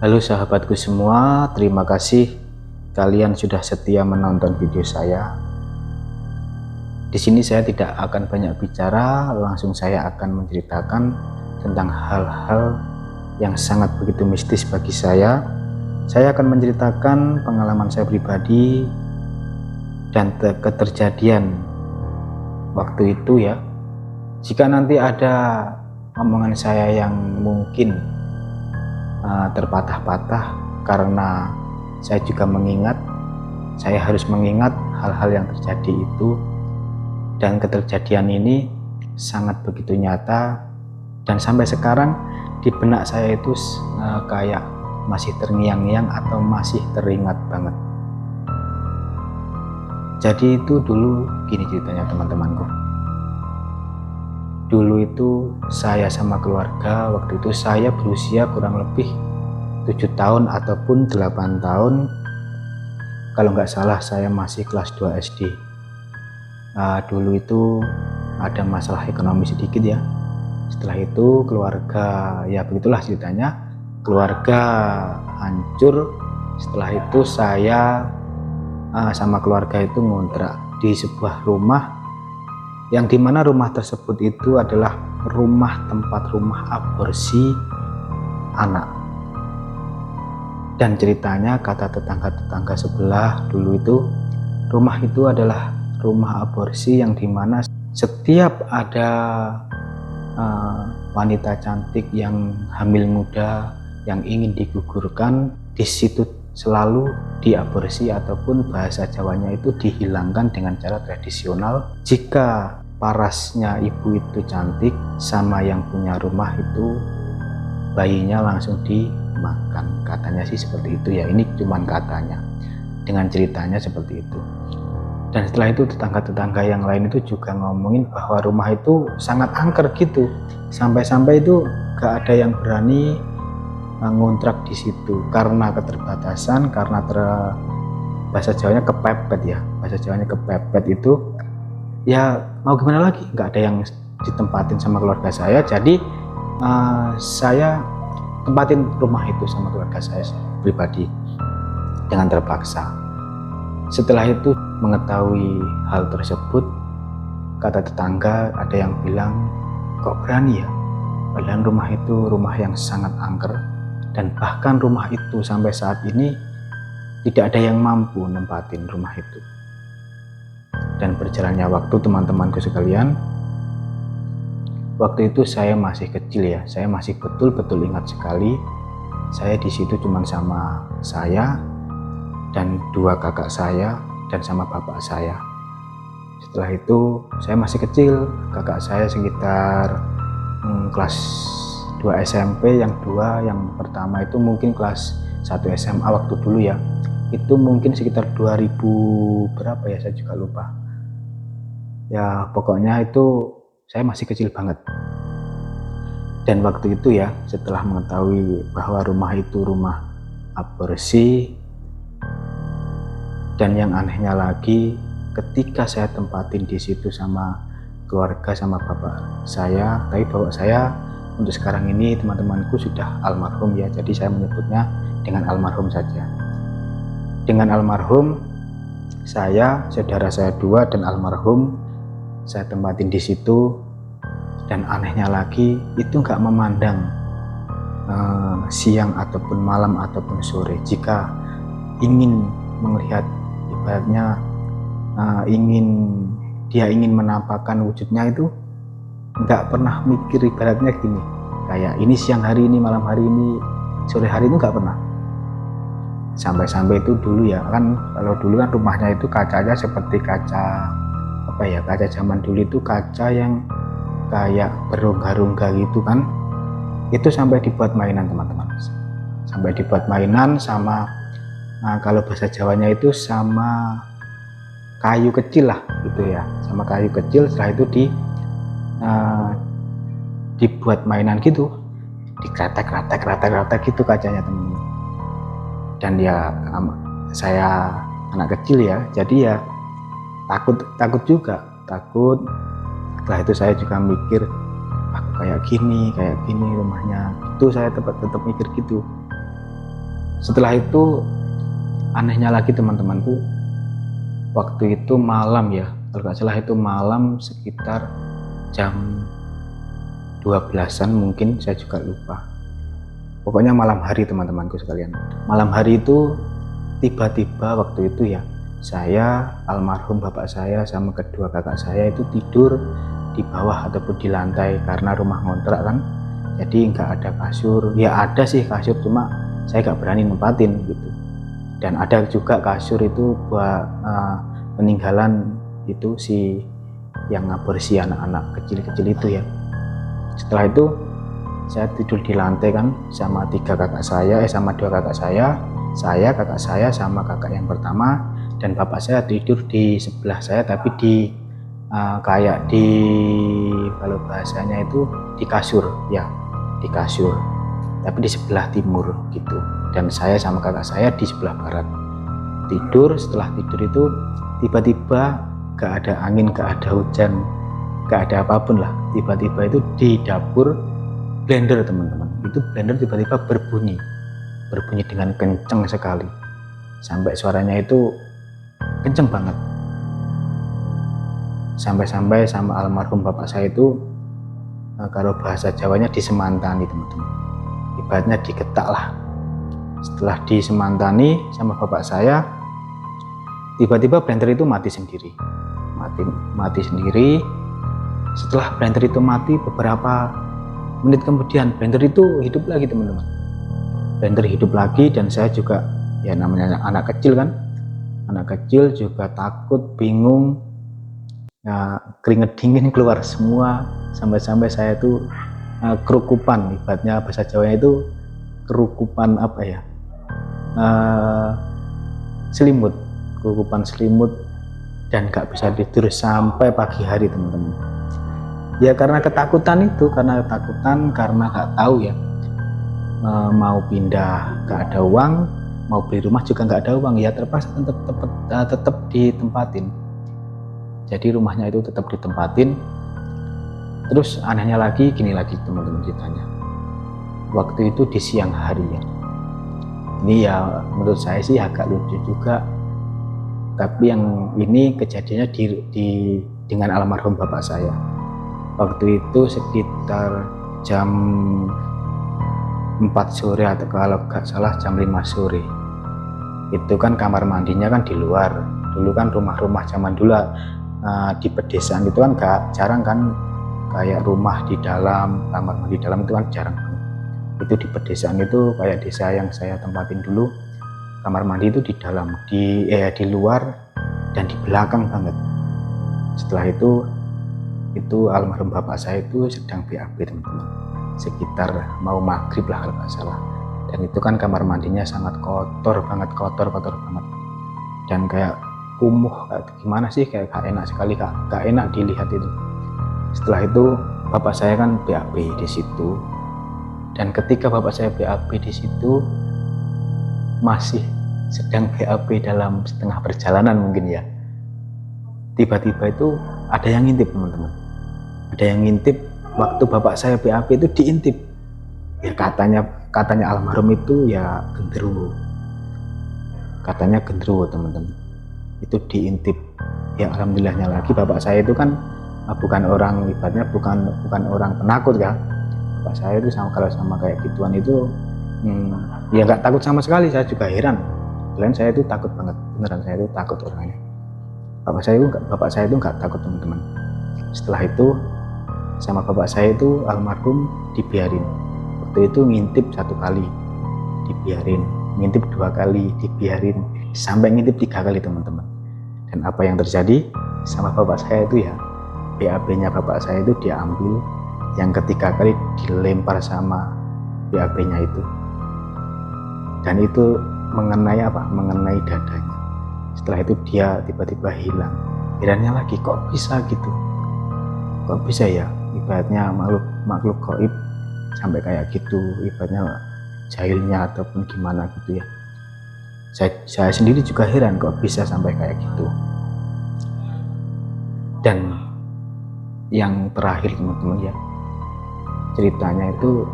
Halo sahabatku semua, terima kasih kalian sudah setia menonton video saya. Di sini saya tidak akan banyak bicara, langsung saya akan menceritakan tentang hal-hal yang sangat begitu mistis bagi saya. Saya akan menceritakan pengalaman saya pribadi dan keterjadian waktu itu ya. Jika nanti ada omongan saya yang mungkin terpatah-patah karena saya juga saya harus mengingat hal-hal yang terjadi itu, dan keterjadian ini sangat begitu nyata dan sampai sekarang di benak saya itu kayak masih terngiang-ngiang atau masih teringat banget. Jadi itu dulu gini ceritanya teman-temanku. Dulu itu saya sama keluarga, waktu itu saya berusia kurang lebih 7 tahun ataupun 8 tahun. Kalau nggak salah saya masih kelas 2 SD. Dulu itu ada masalah ekonomi sedikit ya. Setelah itu keluarga, ya begitulah ceritanya, keluarga hancur. Setelah itu saya sama keluarga itu ngontrak di sebuah rumah, yang dimana rumah tersebut itu adalah tempat rumah aborsi anak. Dan ceritanya kata tetangga-tetangga sebelah, dulu itu rumah itu adalah rumah aborsi yang dimana setiap ada wanita cantik yang hamil muda yang ingin digugurkan, di situ selalu diaborsi ataupun bahasa Jawanya itu dihilangkan dengan cara tradisional. Jika parasnya ibu itu cantik sama yang punya rumah itu, bayinya langsung dimakan. Katanya sih seperti itu ya, ini cuman katanya, dengan ceritanya seperti itu. Dan setelah itu tetangga-tetangga yang lain itu juga ngomongin bahwa rumah itu sangat angker gitu, sampai-sampai itu gak ada yang berani ngontrak di situ karena keterbatasan, karena bahasa Jawanya kepepet ya, bahasa Jawanya kepepet itu ya, mau gimana lagi, nggak ada yang ditempatin sama keluarga saya. Jadi saya tempatin rumah itu sama keluarga saya pribadi dengan terpaksa. Setelah itu mengetahui hal tersebut, kata tetangga ada yang bilang, kok berani ya, padahal rumah itu rumah yang sangat angker, dan bahkan rumah itu sampai saat ini tidak ada yang mampu nempatin rumah itu. Dan berjalannya waktu teman-temanku sekalian, waktu itu saya masih kecil ya, saya masih betul-betul ingat sekali, saya di situ cuma sama saya dan 2 kakak saya dan sama bapak saya. Setelah itu saya masih kecil, kakak saya sekitar kelas 2 SMP, yang 2, yang pertama itu mungkin kelas 1 SMA waktu dulu ya, itu mungkin sekitar 2000 berapa ya, saya juga lupa ya, pokoknya itu saya masih kecil banget. Dan waktu itu ya, setelah mengetahui bahwa rumah itu rumah aborsi, dan yang anehnya lagi, ketika saya tempatin di situ sama keluarga, sama bapak saya, tapi bapak saya untuk sekarang ini teman-temanku sudah almarhum ya, jadi saya menyebutnya dengan almarhum saja. Dengan almarhum, saya, saudara saya 2 dan almarhum saya tempatin di situ. Dan anehnya lagi, itu nggak memandang siang ataupun malam ataupun sore. Jika ingin melihat, ibaratnya dia ingin menampakkan wujudnya itu, nggak pernah mikir, ibaratnya gini, kayak ini siang hari ini, malam hari ini, sore hari, itu nggak pernah. Sampai-sampai itu dulu ya kan, kalau dulu kan rumahnya itu kacanya seperti kaca apa ya, kaca zaman dulu itu kaca yang kayak berongga-rongga gitu kan, itu sampai dibuat mainan teman-teman, sampai dibuat mainan sama kalau bahasa Jawanya itu sama kayu kecil lah gitu ya, sama kayu kecil. Setelah itu dibuat mainan gitu, dikretek gitu kacanya teman-teman. Dan ya saya anak kecil ya, jadi ya takut juga, takut. Setelah itu saya juga mikir, aku kayak gini rumahnya, itu saya tetap mikir gitu. Setelah itu anehnya lagi teman-temanku, waktu itu malam ya, kalau nggak salah itu malam sekitar jam 12-an mungkin, saya juga lupa. Pokoknya malam hari teman-temanku sekalian. Malam hari itu tiba-tiba waktu itu ya, saya, almarhum bapak saya sama kedua kakak saya itu tidur di bawah ataupun di lantai karena rumah ngontrak kan. Jadi nggak ada kasur, ya ada sih kasur cuma saya nggak berani nempatin gitu. Dan ada juga kasur itu buat peninggalan itu si yang aborsi anak-anak kecil-kecil itu ya. Setelah itu saya tidur di lantai kan sama sama dua kakak saya, kakak saya sama kakak yang pertama, dan bapak saya tidur di sebelah saya tapi di kayak di, kalau bahasanya itu di kasur ya, di kasur tapi di sebelah timur gitu, dan saya sama kakak saya di sebelah barat tidur. Setelah tidur itu tiba-tiba gak ada angin, gak ada hujan, gak ada apapun lah, tiba-tiba itu di dapur blender teman-teman, itu blender tiba-tiba berbunyi dengan kenceng sekali, sampai suaranya itu kenceng banget, sampai-sampai sama almarhum bapak saya itu kalau bahasa Jawanya disemantani teman-teman, ibaratnya digetak lah. Setelah disemantani sama bapak saya, tiba-tiba blender itu mati sendiri. Setelah blender itu mati, beberapa menit kemudian blender itu hidup lagi teman-teman. Blender hidup lagi, dan saya juga ya namanya anak kecil kan, anak kecil juga takut, bingung ya, keringet dingin keluar semua, sampai-sampai saya tuh kerukupan, ibaratnya bahasa Jawanya itu kerukupan apa ya, kerukupan selimut, dan gak bisa tidur sampai pagi hari teman-teman. Ya karena ketakutan, karena gak tahu ya, mau pindah gak ada uang, mau beli rumah juga gak ada uang, ya terpaksa tetap ditempatin. Jadi rumahnya itu tetap ditempatin. Terus anehnya lagi gini lagi teman-teman ceritanya, waktu itu di siang hari ya, ini ya menurut saya sih agak lucu juga, tapi yang ini kejadiannya dengan almarhum bapak saya. Waktu itu sekitar jam 4 sore atau kalau nggak salah jam 5 sore. Itu kan kamar mandinya kan di luar. Dulu kan rumah-rumah zaman dulu di pedesaan itu kan gak jarang kan, kayak rumah di dalam, kamar mandi dalam itu kan jarang banget. Itu di pedesaan itu kayak desa yang saya tempatin dulu, kamar mandi itu di dalam, di luar dan di belakang banget. Setelah itu almarhum bapak saya itu sedang BAB teman-teman, sekitar mau maghrib lah kalau nggak salah. Dan itu kan kamar mandinya sangat kotor banget, dan kayak kumuh, kayak gimana sih, kayak gak enak sekali, gak enak dilihat itu. Setelah itu bapak saya kan BAB di situ, dan ketika bapak saya BAB di situ masih sedang BAB dalam setengah perjalanan mungkin ya, tiba-tiba itu ada yang ngintip teman-teman, ada yang ngintip waktu bapak saya BAB itu diintip ya, katanya almarhum itu ya genderuwo, katanya genderuwo teman-teman, itu diintip ya. Alhamdulillahnya lagi bapak saya itu kan bukan orang, ibaratnya bukan orang penakut ya. Bapak saya itu kalau sama kayak gituan itu ya nggak takut sama sekali. Saya juga heran, kalian saya itu takut banget, beneran saya itu takut orangnya. Bapak saya itu nggak takut teman-teman. Setelah itu sama bapak saya itu almarhum dibiarin. Waktu itu ngintip 1 kali dibiarin, ngintip 2 kali dibiarin, sampai ngintip 3 kali teman-teman. Dan apa yang terjadi sama bapak saya itu ya, BAB-nya bapak saya itu diambil, yang ketiga kali dilempar sama BAB-nya itu, dan itu mengenai dadanya. Setelah itu dia tiba-tiba hilang. Herannya lagi, kok bisa gitu, kok bisa ya, ibaratnya makhluk gaib sampai kayak gitu, ibaratnya jahilnya ataupun gimana gitu ya. Saya sendiri juga heran kok bisa sampai kayak gitu. Dan yang terakhir teman-teman ya, ceritanya itu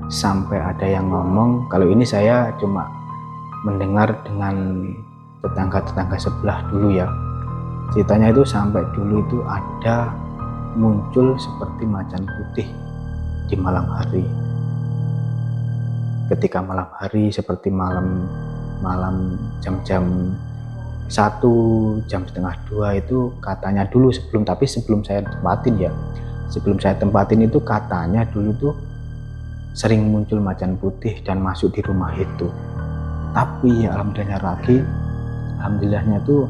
sampai ada yang ngomong, kalau ini saya cuma mendengar dengan tetangga-tetangga sebelah dulu ya, ceritanya itu sampai dulu itu ada muncul seperti macan putih di malam hari. Ketika malam hari seperti malam jam-jam 1, jam setengah 2 itu katanya dulu sebelum saya tempatin itu katanya dulu tuh sering muncul macan putih dan masuk di rumah itu. Tapi ya alhamdulillahnya tuh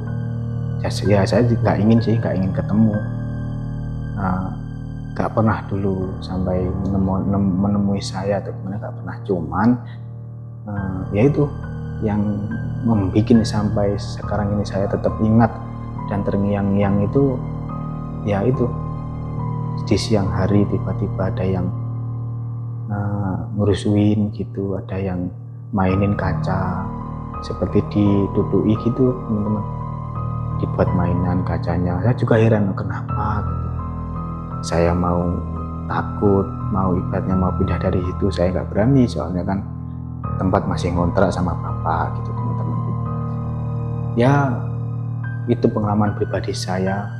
ya saya nggak ingin ketemu, nggak pernah dulu sampai menemui saya atau gimana, nggak pernah. Cuman ya itu yang membuat sampai sekarang ini saya tetap ingat dan terngiang-ngiang itu, ya itu di siang hari tiba-tiba ada yang ngerusuin gitu, ada yang mainin kaca seperti ditutupi gitu teman-teman, dibuat mainan kacanya. Saya juga heran kenapa gitu. Saya mau takut, mau ibaratnya mau pindah dari situ, saya nggak berani soalnya kan tempat masih ngontrak sama bapak gitu teman-teman. Ya itu pengalaman pribadi saya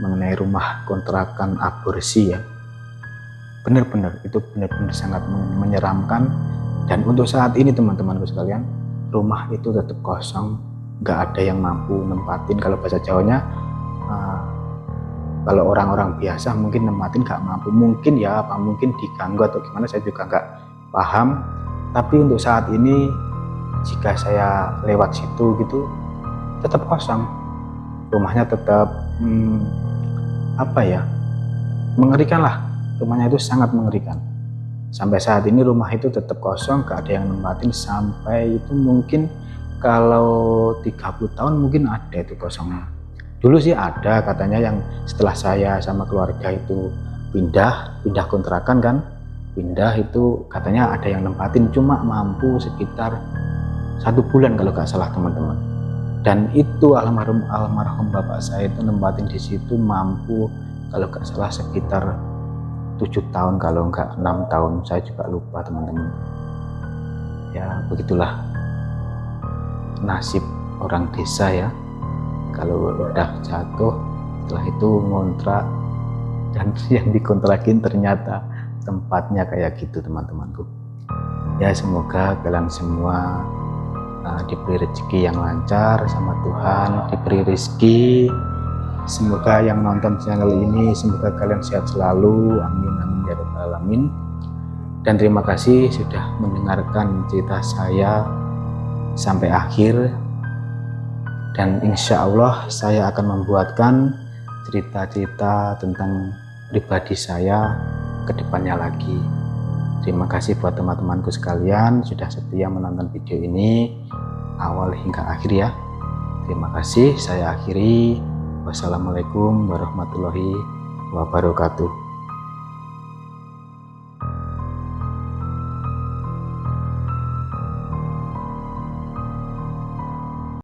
mengenai rumah kontrakan aborsi ya. Itu benar-benar sangat menyeramkan. Dan untuk saat ini teman-temanku sekalian, rumah itu tetap kosong, nggak ada yang mampu nempatin. Kalau bahasa Jawanya, kalau orang-orang biasa mungkin nempatin nggak mampu, mungkin diganggu atau gimana, saya juga nggak paham. Tapi untuk saat ini jika saya lewat situ gitu tetap kosong, rumahnya tetap mengerikan lah. Rumahnya itu sangat mengerikan. Sampai saat ini rumah itu tetap kosong, gak ada yang nempatin. Sampai itu mungkin kalau 30 tahun mungkin ada itu kosongnya. Dulu sih ada katanya, yang setelah saya sama keluarga itu pindah kontrakan kan, pindah itu katanya ada yang nempatin, cuma mampu sekitar 1 bulan kalau gak salah teman-teman. Dan itu almarhum bapak saya itu nempatin di situ mampu kalau gak salah sekitar 7 tahun, kalau enggak 6 tahun, saya juga lupa teman-teman. Ya begitulah nasib orang desa ya, kalau udah jatuh setelah itu ngontrak, dan yang dikontrakin ternyata tempatnya kayak gitu teman-temanku. Ya semoga kalian semua diberi rezeki yang lancar sama Tuhan, diberi rezeki. Semoga yang nonton channel ini, semoga kalian sehat selalu, amin amin ya rabbal alamin. Dan terima kasih sudah mendengarkan cerita saya sampai akhir. Dan insya Allah saya akan membuatkan cerita-cerita tentang pribadi saya ke depannya lagi. Terima kasih buat teman-temanku sekalian sudah setia menonton video ini awal hingga akhir ya. Terima kasih, saya akhiri. Wassalamualaikum warahmatullahi wabarakatuh.